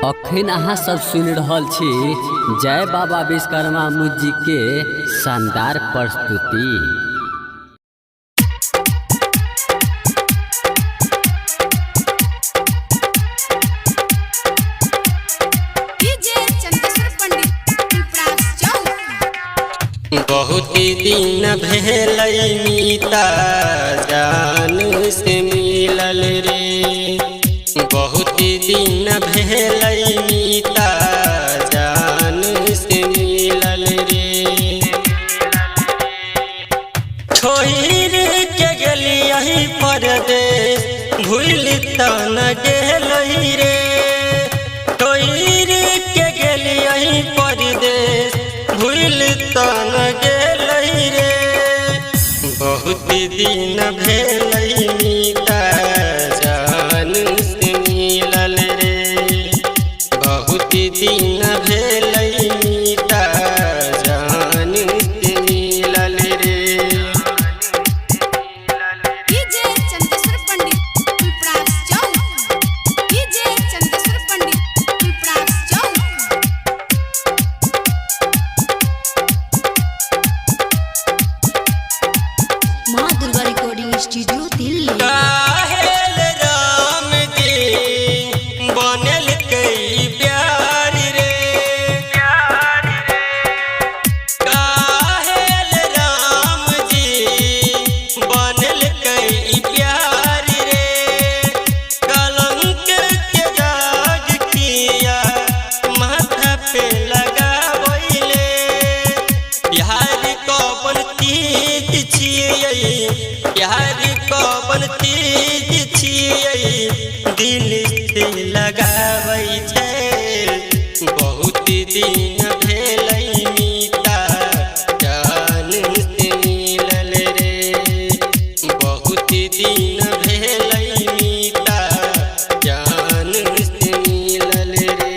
अखन अहाँ सब सुन रहल छी जय बाबा विश्वकर्मा मुजी के शानदार प्रस्तुति। बहुत दिन भेल मीता जान से मिलल रे, बहुत दिन भेल मीता जान से मिलल रे। छोड़ के गेलियहि परदेश भूल त न गेलहि रे, छोड़ के गेलियहि परदेश भूल त न गेलहि रे। बहुत दिन भेल मीता जान से मिलल रे, बहुत दिन भेल मीता जान से मिलल रे। स्टूडियो दिल्ली। काहेल राम जी बनल कई प्यार रे, काहेल राम जी बनल कई प्यार रे। कलंक के दाग किया माथा पे लगावैले, प्यार कौन चीज छियै, प्यार कौन चीज छियै दिल से लगाबै छै। बहुत दिन भेल मीता जान से मिलल रे, बहुत दिन भेल मीता जान से मिलल रे।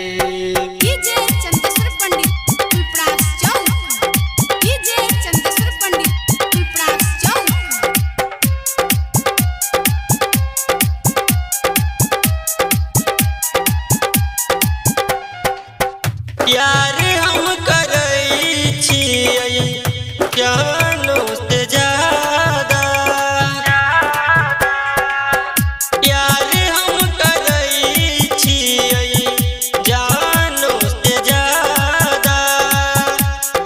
प्यार हम करै छियै जानो से ज्यादा, प्यार हम करै छियै जानो से ज्यादा।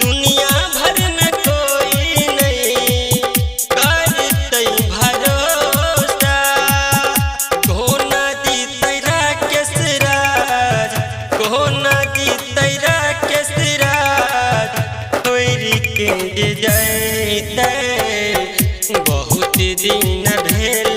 दुनिया भर में कोई नहीं करतै भरोसा, कोना जीतै राकेश राज, कोना जीतै राकेश राज तोरी के जैतै। बहुत दिन भेल